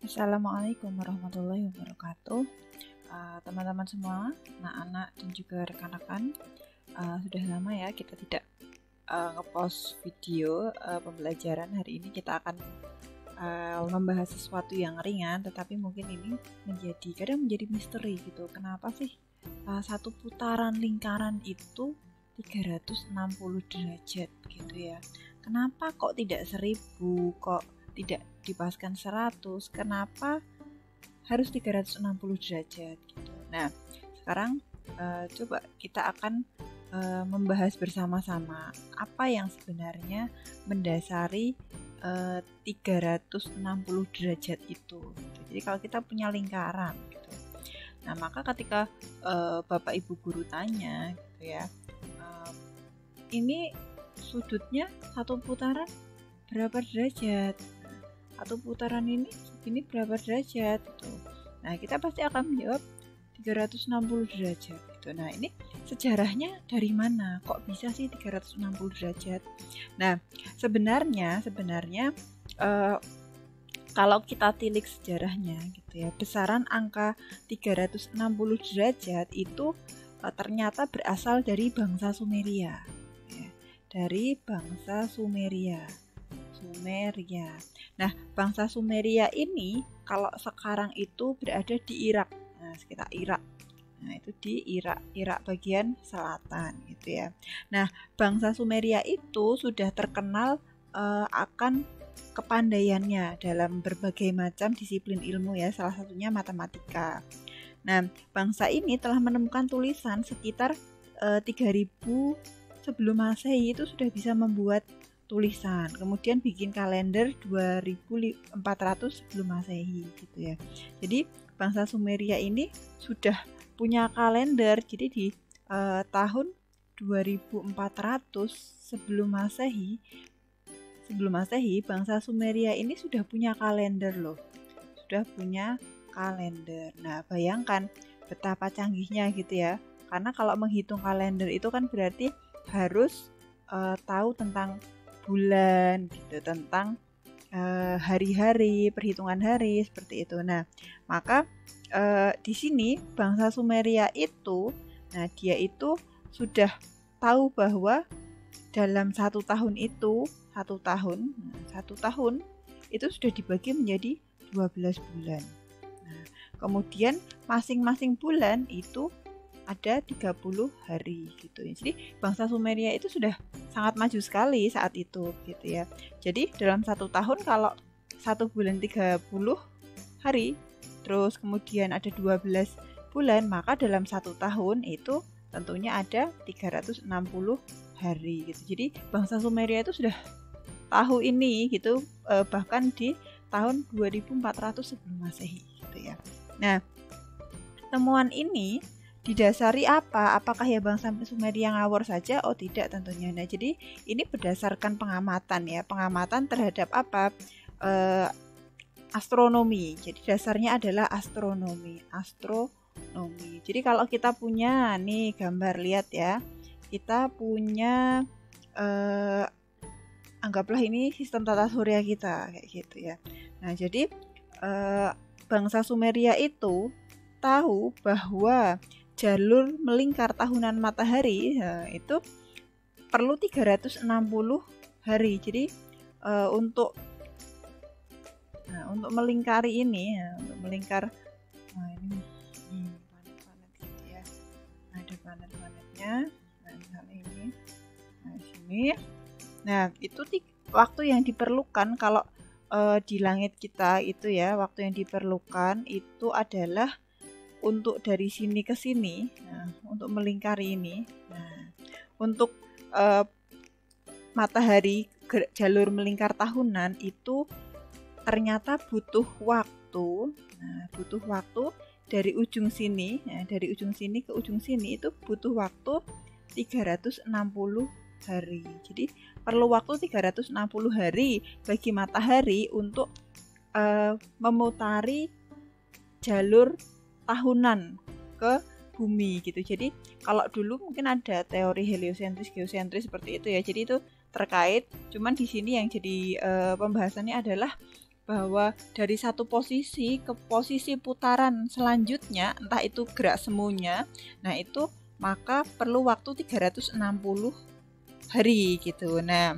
Assalamualaikum warahmatullahi wabarakatuh. Teman-teman semua, anak-anak dan juga rekan-rekan, sudah lama ya kita tidak ngepost video pembelajaran. Hari ini kita akan membahas sesuatu yang ringan, tetapi mungkin ini kadang menjadi misteri gitu. Kenapa sih satu putaran lingkaran itu 360 derajat gitu ya? Kenapa kok tidak 1000, kok tidak dipaskan 100, kenapa harus 360 derajat gitu. Nah, sekarang coba kita akan membahas bersama-sama apa yang sebenarnya mendasari 360 derajat itu. Jadi kalau kita punya lingkaran gitu. Nah, maka ketika Bapak Ibu guru tanya gitu ya, ini sudutnya satu putaran berapa derajat? Satu putaran ini berapa derajat gitu. Nah, kita pasti akan menjawab 360 derajat gitu. Nah, ini sejarahnya dari mana? Kok bisa sih 360 derajat? Nah, sebenarnya kalau kita tilik sejarahnya gitu ya, besaran angka 360 derajat itu ternyata berasal dari bangsa Sumeria ya. Dari bangsa Sumeria. Nah, bangsa Sumeria ini kalau sekarang itu berada di Irak. Nah, sekitar Irak. Nah, itu di Irak bagian selatan gitu ya. Nah, bangsa Sumeria itu sudah terkenal akan kepandaiannya dalam berbagai macam disiplin ilmu ya, salah satunya matematika. Nah, bangsa ini telah menemukan tulisan sekitar 3000 sebelum Masehi itu sudah bisa membuat tulisan, kemudian bikin kalender 2400 sebelum Masehi gitu ya. Jadi bangsa Sumeria ini sudah punya kalender, jadi di tahun 2400 sebelum Masehi bangsa Sumeria ini sudah punya kalender loh. Sudah punya kalender. Nah, bayangkan betapa canggihnya gitu ya. Karena kalau menghitung kalender itu kan berarti harus tahu tentang bulan gitu, tentang hari-hari, perhitungan hari seperti itu. Nah, maka di sini bangsa Sumeria itu, dia itu sudah tahu bahwa dalam satu tahun itu sudah dibagi menjadi 12 bulan. Nah, kemudian masing-masing bulan itu ada 30 hari gitu ya. Jadi bangsa Sumeria itu sudah sangat maju sekali saat itu gitu ya. Jadi dalam satu tahun kalau satu bulan 30 hari, terus kemudian ada 12 bulan, maka dalam satu tahun itu tentunya ada 360 hari gitu. Jadi bangsa Sumeria itu sudah tahu ini gitu, bahkan di tahun 2400 sebelum Masehi gitu ya. Nah, temuan ini didasari apa? Apakah ya bangsa Sumeria ngawur saja? Oh tidak tentunya. Nah, jadi ini berdasarkan pengamatan ya, pengamatan terhadap apa? Astronomi. Jadi dasarnya adalah astronomi. Jadi kalau kita punya nih gambar, lihat ya, kita punya anggaplah ini sistem tata surya kita kayak gitu ya. Nah, jadi bangsa Sumeria itu tahu bahwa jalur melingkar tahunan matahari itu perlu 360 hari. Jadi untuk melingkari ini untuk melingkar ini planet-planet gitu ya. Ada planet-planetnya. Nah, misalnya ini. Nah, di sini. Nah, itu waktu yang diperlukan kalau di langit kita itu ya, waktu yang diperlukan itu adalah untuk dari sini ke sini, untuk melingkari ini. Nah, untuk matahari jalur melingkar tahunan itu ternyata butuh waktu. Nah, butuh waktu dari ujung sini, dari ujung sini ke ujung sini itu butuh waktu 360 hari. Jadi perlu waktu 360 hari bagi matahari untuk memutari jalur tahunan ke bumi gitu. Jadi kalau dulu mungkin ada teori heliosentris, geosentris seperti itu ya. Jadi itu terkait, cuman di sini yang jadi pembahasannya adalah bahwa dari satu posisi ke posisi putaran selanjutnya, entah itu gerak semuanya, nah itu maka perlu waktu 360 hari gitu. Nah,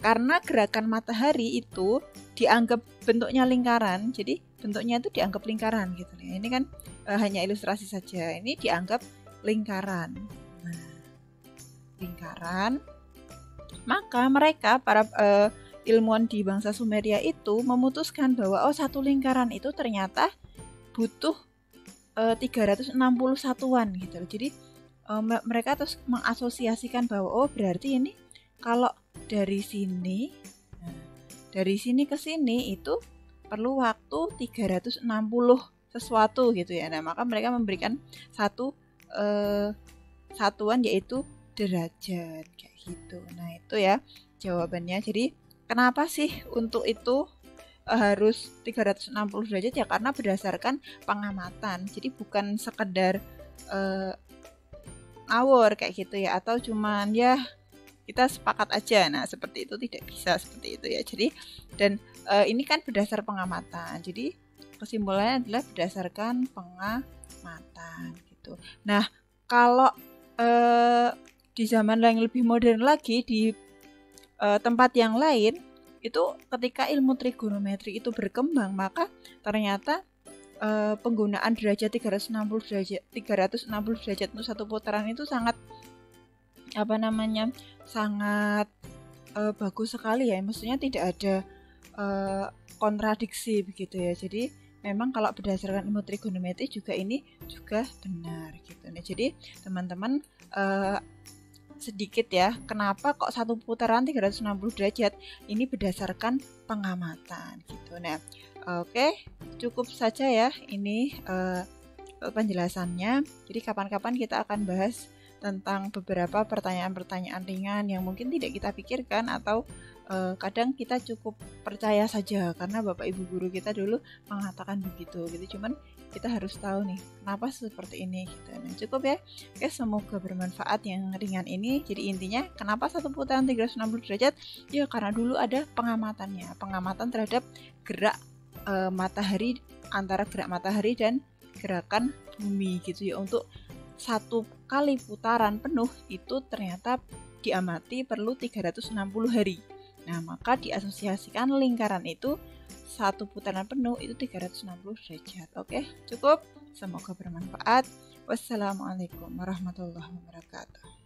karena gerakan matahari itu dianggap bentuknya lingkaran, jadi bentuknya itu dianggap lingkaran gitu. Ini kan hanya ilustrasi saja. Ini dianggap lingkaran. Nah, lingkaran. Maka mereka para ilmuwan di bangsa Sumeria itu memutuskan bahwa satu lingkaran itu ternyata butuh 360 satuan gitu. Jadi mereka terus mengasosiasikan bahwa berarti ini kalau dari sini ke sini itu perlu waktu 360 sesuatu gitu ya. Nah, maka mereka memberikan satu satuan yaitu derajat kayak gitu. Nah, itu ya jawabannya. Jadi kenapa sih untuk itu harus 360 derajat ya? Karena berdasarkan pengamatan. Jadi bukan sekedar ngawur kayak gitu ya, atau cuman ya kita sepakat aja. Nah, seperti itu tidak bisa seperti itu ya. Jadi dan ini kan berdasar pengamatan. Jadi kesimpulannya adalah berdasarkan pengamatan gitu. Nah, kalau di zaman yang lebih modern lagi di tempat yang lain itu ketika ilmu trigonometri itu berkembang, maka ternyata penggunaan derajat 360 derajat untuk satu putaran itu sangat sangat bagus sekali ya. Maksudnya tidak ada kontradiksi begitu ya. Jadi memang kalau berdasarkan ilmu trigonometri juga ini juga benar gitu. Nah, jadi teman-teman sedikit ya, kenapa kok satu putaran 360 derajat ini berdasarkan pengamatan gitu. Nah, oke, cukup saja ya ini penjelasannya. Jadi kapan-kapan kita akan bahas tentang beberapa pertanyaan-pertanyaan ringan yang mungkin tidak kita pikirkan, atau kadang kita cukup percaya saja karena Bapak Ibu guru kita dulu mengatakan begitu gitu. Cuman kita harus tahu nih kenapa seperti ini gitu. Nah, cukup ya. Oke, semoga bermanfaat yang ringan ini. Jadi intinya kenapa satu putaran 360 derajat? Ya karena dulu ada pengamatannya, pengamatan terhadap gerak matahari, antara gerak matahari dan gerakan bumi gitu ya. Untuk satu kali putaran penuh itu ternyata diamati perlu 360 hari. Nah, maka diasosiasikan lingkaran itu satu putaran penuh itu 360 derajat. Oke, cukup. Semoga bermanfaat. Wassalamualaikum warahmatullahi wabarakatuh.